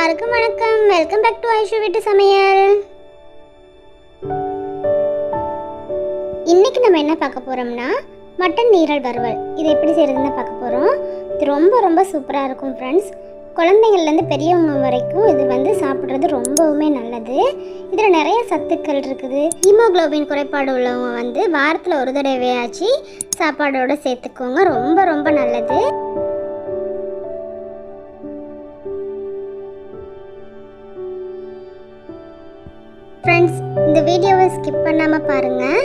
எல்லாருக்கும் வணக்கம். Welcome back to Aishu வீட்டு சமையல். இன்னைக்கு நம்ம என்ன பார்க்க போறோம்னா மட்டன் ஈரல் வறுவல். இது எப்படி செய்யறதுன்னு பார்க்க போறோம். இது ரொம்ப ரொம்ப சூப்பராக இருக்கும் ஃப்ரெண்ட்ஸ். குழந்தைங்கள்லேருந்து பெரியவங்க வரைக்கும் இது சாப்பிட்றது ரொம்பவுமே நல்லது. இதில் நிறைய சத்துக்கள் இருக்குது. ஹீமோகுளோபின் குறைபாடு உள்ளவங்க வாரத்தில் ஒரு தடவையாச்சு சாப்பாடோடு சேர்த்துக்கோங்க. ரொம்ப ரொம்ப நல்லது. ஃப்ரெண்ட்ஸ், இந்த வீடியோவை ஸ்கிப் பண்ணாமல் பாருங்கள்.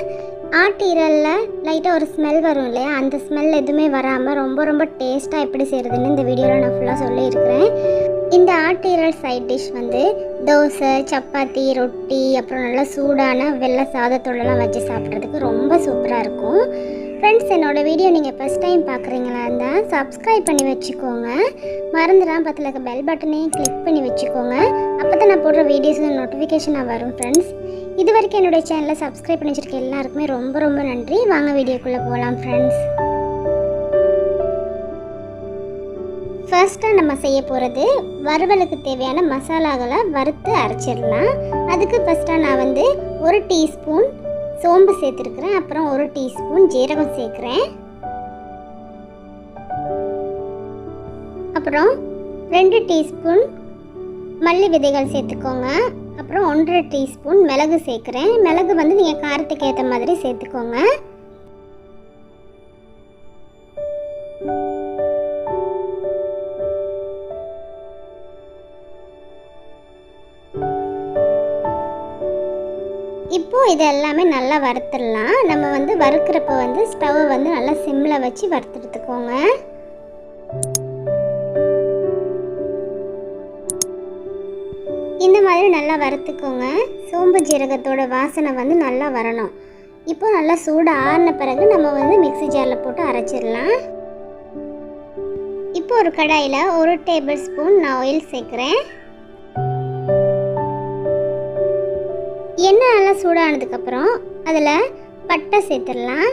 ஆட்டு ஈரலில் லைட்டாக ஒரு ஸ்மெல் வரும் இல்லையா, அந்த ஸ்மெல் எதுவுமே வராமல் ரொம்ப ரொம்ப டேஸ்ட்டாக எப்படி செய்கிறதுன்னு இந்த வீடியோவில் நான் ஃபுல்லாக சொல்லியிருக்கிறேன். இந்த ஆட்டு ஈரல் சைட் டிஷ் தோசை, சப்பாத்தி, ரொட்டி, அப்புறம் நல்லா சூடான வெள்ளை சாதத்தோடலாம் வச்சு சாப்பிட்றதுக்கு ரொம்ப சூப்பராக இருக்கும். ஃப்ரெண்ட்ஸ், என்னோடய வீடியோ நீங்கள் ஃபஸ்ட் டைம் பார்க்குறீங்களா இருந்தால் சப்ஸ்கிரைப் பண்ணி வச்சுக்கோங்க. மறந்துடாமல் பக்கத்தில் இருக்க பெல் பட்டனையும் கிளிக் பண்ணி வச்சுக்கோங்க. அப்போ தான் நான் போடுற வீடியோஸ் நோட்டிஃபிகேஷனாக வரும். ஃப்ரெண்ட்ஸ், இது வரைக்கும் என்னுடைய சேனலை சப்ஸ்கிரைப் பண்ணி வச்சுருக்க எல்லாருக்குமே ரொம்ப ரொம்ப நன்றி. வாங்க வீடியோக்குள்ளே போகலாம் ஃப்ரெண்ட்ஸ். ஃபர்ஸ்ட்டாக நம்ம செய்ய போகிறது வறுவலுக்கு தேவையான மசாலாகளை வறுத்து அரைச்சிடலாம். அதுக்கு ஃபஸ்ட்டாக நான் 1 டீஸ்பூன் சோம்பு சேர்த்துருக்குறேன். அப்புறம் 1 டீஸ்பூன் ஜீரகம் சேர்க்குறேன். அப்புறம் 2 டீஸ்பூன் மல்லி விதைகள் சேர்த்துக்கோங்க. அப்புறம் 1.5 டீஸ்பூன் மிளகு சேர்க்குறேன். மிளகு நீங்கள் காரத்துக்கு ஏற்ற மாதிரி சேர்த்துக்கோங்க. இப்போ இது எல்லாமே நல்லா வறுத்துடலாம். நம்ம வறுக்கிறப்ப ஸ்டவ்வை நல்லா சிம்மில் வச்சு வறுத்துடுத்துக்கோங்க. இந்த மாதிரி நல்லா வறுத்துக்கோங்க. சோம்பு ஜீரகத்தோட வாசனை நல்லா வரணும். இப்போ நல்லா சூடு ஆறின பிறகு நம்ம மிக்ஸி ஜாரில் போட்டு அரைச்சிடலாம். இப்போ ஒரு கடாயில் 1 டேபிள் ஸ்பூன் நான் ஆயில் சேர்க்குறேன். எண்ணெய் நல்லா சூடானதுக்கப்புறம் அதில் பட்டை சேர்த்துடலாம்.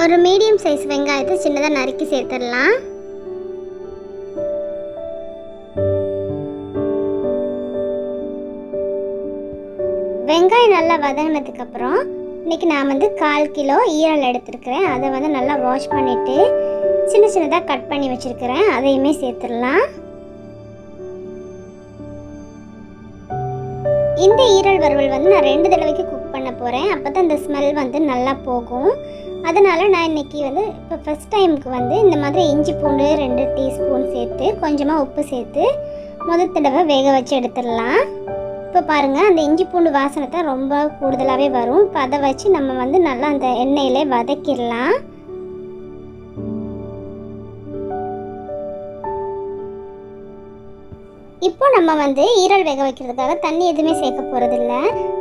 ஒரு மீடியம் சைஸ் வெங்காயத்தை சின்னதாக நறுக்கி சேர்த்துடலாம். வெங்காயம் நல்லா வதங்கினதுக்கப்புறம் இன்றைக்கி நான் 1/4 கிலோ ஈரல் எடுத்துருக்கிறேன். அதை நல்லா வாஷ் பண்ணிவிட்டு சின்ன சின்னதாக கட் பண்ணி வச்சுருக்கிறேன். அதையுமே சேர்த்துடலாம். இந்த ஈரல் வறுவல் நான் 2 தடவைக்கு குக் பண்ண போகிறேன். அப்போ தான் இந்த ஸ்மெல் நல்லா போகும். அதனால் நான் இன்றைக்கி இப்போ ஃபஸ்ட் டைமுக்கு இந்த மாதிரி இஞ்சி பூண்டு 2 டீஸ்பூன் சேர்த்து கொஞ்சமாக உப்பு சேர்த்து முதல் தடவை வேக வச்சு எடுத்துடலாம். இப்போ பாருங்கள், அந்த இஞ்சி பூண்டு வாசனை தான் ரொம்ப கூடுதலாகவே வரும். இப்போ அதை வச்சு நம்ம நல்லா அந்த எண்ணெயிலே வதக்கிடலாம். இப்போ நம்ம ஈரல் வேக வைக்கிறதுக்காக தண்ணி எதுவுமே சேர்க்க போகிறதில்ல.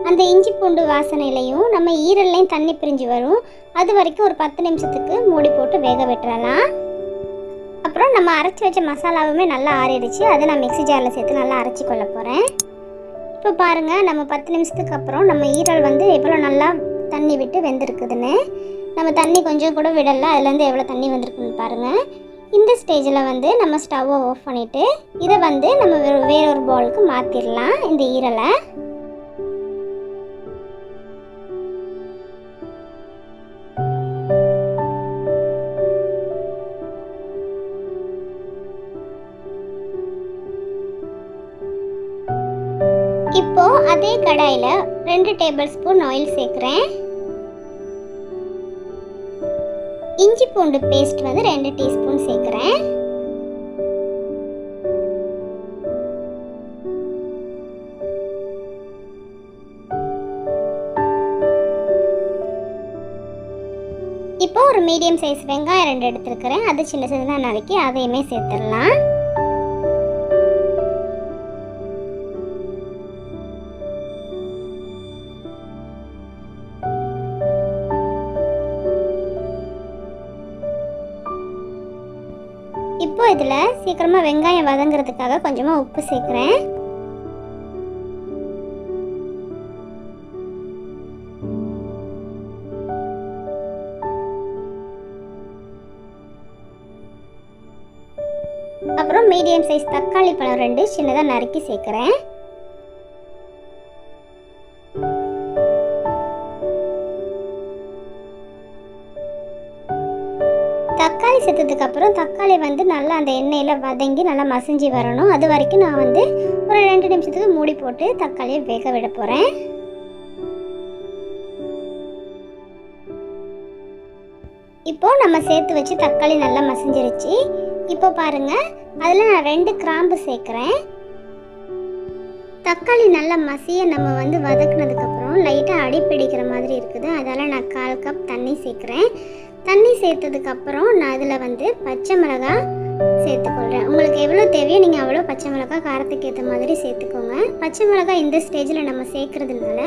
அந்த இஞ்சி பூண்டு வாசனையிலையும் நம்ம ஈரல்லையும் தண்ணி பிரிஞ்சு வரும். அது வரைக்கும் ஒரு 10 நிமிஷத்துக்கு மூடி போட்டு வேக விட்டுறலாம். அப்புறம் நம்ம அரைச்சி வச்ச மசாலாவுமே நல்லா ஆறிடுச்சு. அதை நான் மிக்ஸி ஜாரில் சேர்த்து நல்லா அரைச்சி கொள்ள போகிறேன். இப்போ பாருங்கள், நம்ம 10 நிமிஷத்துக்கு அப்புறம் நம்ம ஈரல் எவ்வளோ நல்லா தண்ணி விட்டு வெந்திருக்குதுன்னு. நம்ம தண்ணி கொஞ்சம் கூட விடலை. அதுலேருந்து எவ்வளோ தண்ணி வந்திருக்குன்னு பாருங்கள். இந்த ஸ்டேஜில் நம்ம ஸ்டவ்வை ஆஃப் பண்ணிவிட்டு இதை நம்ம வேறொரு பவுலுக்கு மாற்றிடலாம். இந்த ஈரலை இப்போ அதே கடாயில் 2 டேபிள் ஸ்பூன் ஆயில் சேர்க்குறேன். இஞ்சி பூண்டு பேஸ்ட் 2 டீஸ்பூன் சேர்க்குறேன். இப்போ ஒரு மீடியம் சைஸ் வெங்காயம் 2 எடுத்துருக்கிறேன். அது சின்ன சின்னதாக நறுக்கி அதையுமே சேர்த்துடலாம். இப்போ இதில் சீக்கிரமாக வெங்காயம் வதங்கிறதுக்காக கொஞ்சமாக உப்பு சேர்க்குறேன். மீடியம் சைஸ் தக்காளி பழம் 2 சின்னதாக நறுக்கி சேர்க்குறேன். தக்காளி சேர்த்ததுக்கப்புறம் தக்காளி வந்து நல்லா அந்த எண்ணெயில் வதங்கி நல்லா மசிஞ்சு வரணும். அது வரைக்கும் நான் வந்து ஒரு 2 நிமிஷத்துக்கு மூடி போட்டு தக்காளியை வேக விட போகிறேன். இப்போது நம்ம சேர்த்து வச்சு தக்காளி நல்லா மசிஞ்சிருச்சு. இப்போ பாருங்கள், அதில் நான் 2 கிராம்பு சேர்க்குறேன். தக்காளி நல்லா மசிய நம்ம வந்து வதக்குனதுக்கப்புறம் லைட்டாக அடிப்பிடிக்கிற மாதிரி இருக்குது. அதால் நான் 1/4 கப் தண்ணி சேர்க்குறேன். தண்ணி சேர்த்ததுக்கப்புறம் நான் அதில் வந்து பச்சை மிளகாய் சேர்த்துக்கொள்கிறேன். உங்களுக்கு எவ்வளோ தேவையோ நீங்கள் அவ்வளோ பச்சை மிளகாய் காரத்துக்கு ஏற்ற மாதிரி சேர்த்துக்கோங்க. பச்சை மிளகாய் இந்த ஸ்டேஜில் நம்ம சேர்க்குறதுனால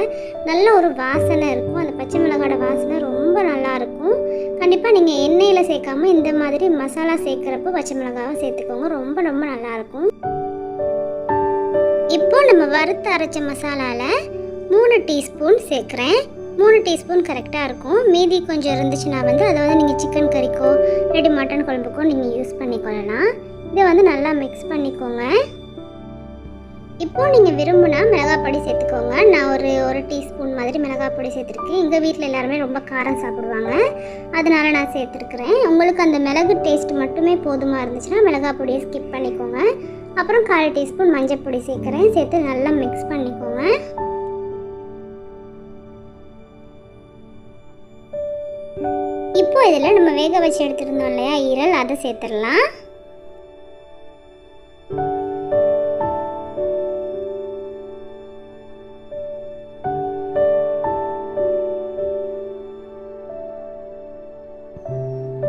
நல்ல ஒரு வாசனை இருக்கும். அந்த பச்சை மிளகாயோட வாசனை ரொம்ப நல்லாயிருக்கும். கண்டிப்பாக நீங்கள் எண்ணெயில் சேர்க்காம இந்த மாதிரி மசாலா சேர்க்குறப்போ பச்சை மிளகாவை சேர்த்துக்கோங்க. ரொம்ப ரொம்ப நல்லாயிருக்கும். இப்போ நம்ம வறுத்து அரைச்ச மசாலாவில் 3 டீஸ்பூன் சேர்க்குறேன். 3 டீஸ்பூன் கரெக்டாக இருக்கும். மீதி கொஞ்சம் இருந்துச்சுன்னா வந்து அதை வந்து நீங்கள் சிக்கன் கறிக்கோ இல்லாட்டி மட்டன் குழம்புக்கோ நீங்கள் யூஸ் பண்ணிக்கொள்ளலாம். இதை வந்து நல்லா மிக்ஸ் பண்ணிக்கோங்க. இப்போது நீங்கள் விரும்புனா மிளகாய் பொடி சேர்த்துக்கோங்க. நான் ஒரு டீஸ்பூன் மாதிரி மிளகாய் பொடி சேர்த்துருக்கேன். எங்கள் வீட்டில் எல்லாருமே ரொம்ப காரம் சாப்பிடுவாங்க, அதனால நான் சேர்த்துருக்குறேன். உங்களுக்கு அந்த மிளகு டேஸ்ட் மட்டுமே போதுமாக இருந்துச்சுன்னா மிளகாய் பொடியை ஸ்கிப் பண்ணிக்கோங்க. அப்புறம் 1/4 டீஸ்பூன் மஞ்சள் பொடி சேர்க்குறேன். சேர்த்து நல்லா மிக்ஸ் பண்ணிக்கோங்க. இப்போ இதில் நம்ம வேக வச்சு எடுத்துருந்தோம் இல்லையா ஈரல், அதை சேர்த்துடலாம்.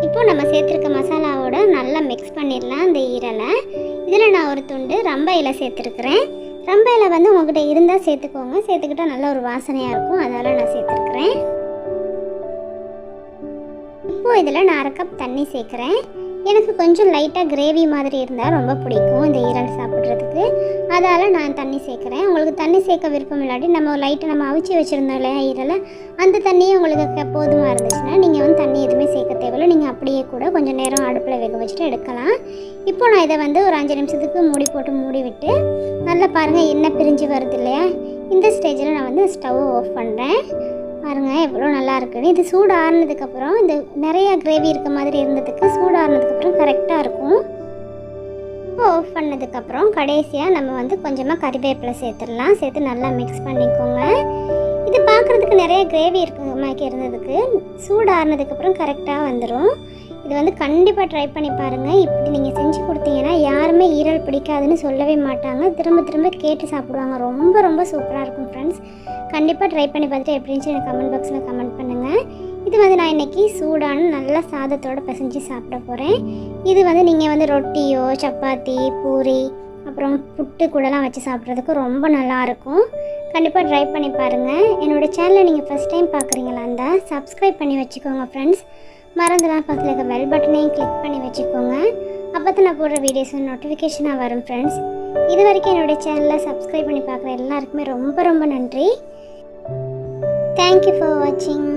இப்போ நம்ம சேர்த்துருக்க மசாலாவோட நல்லா மிக்ஸ் பண்ணிடலாம் இந்த ஈரலை. இதில் நான் ஒரு துண்டு ரம்ப இலை சேர்த்துருக்குறேன். ரம்ப இலை வந்து உங்கள்கிட்ட இருந்தால் சேர்த்துக்கோங்க. சேர்த்துக்கிட்டால் நல்ல ஒரு வாசனையாக இருக்கும், அதனால் நான் சேர்த்துருக்குறேன். இப்போது இதில் நான் 1/2 கப் தண்ணி சேர்க்குறேன். எனக்கு கொஞ்சம் லைட்டாக கிரேவி மாதிரி இருந்தால் ரொம்ப பிடிக்கும் இந்த ஈரல் சாப்பிட்றதுக்கு, அதால் நான் தண்ணி சேர்க்குறேன். உங்களுக்கு தண்ணி சேர்க்க விருப்பம் இல்லாட்டி நம்ம அவிச்சு வச்சுருந்தோம் இல்லையா ஈரலை, அந்த தண்ணியே உங்களுக்கு போதுமாக இருந்துச்சுன்னா நீங்கள் வந்து தண்ணி எதுவுமே சேர்க்க தேவையில்லை. நீங்கள் அப்படியே கூட கொஞ்சம் நேரம் அடுப்பில் வேக வச்சுட்டு எடுக்கலாம். இப்போ நான் இதை வந்து ஒரு 5 நிமிஷத்துக்கு மூடி விட்டு நல்லா பாருங்கள் எண்ணெய் பிரிஞ்சு வருது இல்லையா, இந்த ஸ்டேஜில் நான் வந்து ஸ்டவ் ஆஃப் பண்ணுறேன். பாருங்கள் எவ்வளோ நல்லா இருக்குன்னு. இது சூடு ஆறுனதுக்கப்புறம் இந்த நிறையா கிரேவி இருக்க மாதிரி இருந்ததுக்கு சூடு ஆறுனதுக்கப்புறம் கரெக்டாக இருக்கும். இப்போ ஆஃப் பண்ணதுக்கப்புறம் கடைசியாக நம்ம வந்து கொஞ்சமாக கறிவேப்பிலை சேர்த்துடலாம். சேர்த்து நல்லா மிக்ஸ் பண்ணிக்கோங்க. இது பார்க்குறதுக்கு நிறைய கிரேவி இருந்ததுக்கு சூடு ஆறுனதுக்கப்புறம் கரெக்டாக வந்துடும். இது வந்து கண்டிப்பாக ட்ரை பண்ணி பாருங்கள். இப்படி நீங்கள் செஞ்சு கொடுத்தீங்கன்னா யாருமே ஈரல் பிடிக்காதுன்னு சொல்லவே மாட்டாங்க, திரும்ப திரும்ப கேட்டு சாப்பிடுவாங்க. ரொம்ப ரொம்ப சூப்பராக இருக்கும் ஃப்ரெண்ட்ஸ். கண்டிப்பாக ட்ரை பண்ணி பார்த்துட்டு எப்படின்னு எனக்கு கமெண்ட் பாக்ஸில் கமெண்ட் பண்ணுங்கள். இது வந்து நான் இன்றைக்கி சூடான நல்லா சாதத்தோடு பிசைஞ்சு சாப்பிட போகிறேன். இது வந்து நீங்கள் வந்து ரொட்டியோ சப்பாத்தி பூரி அப்புறம் புட்டு கூடலாம் வச்சு சாப்பிட்றதுக்கு ரொம்ப நல்லாயிருக்கும். கண்டிப்பாக ட்ரை பண்ணி பாருங்கள். என்னோடய சேனலை நீங்கள் ஃபஸ்ட் டைம் பார்க்குறீங்களா இருந்தால் சப்ஸ்கிரைப் பண்ணி வச்சுக்கோங்க ஃப்ரெண்ட்ஸ். மறந்துலாம் பக்கத்தில் இருக்க பெல் பட்டனையும் கிளிக் பண்ணி வச்சுக்கோங்க. அப்போ தான் நான் போடுற வீடியோஸ் நோட்டிஃபிகேஷனாக வரும் ஃப்ரெண்ட்ஸ். இது வரைக்கும் என்னுடைய சேனலை சப்ஸ்கிரைப் பண்ணி பார்க்குற எல்லாருக்குமே ரொம்ப ரொம்ப நன்றி. தேங்க்யூ ஃபார் வாட்சிங்.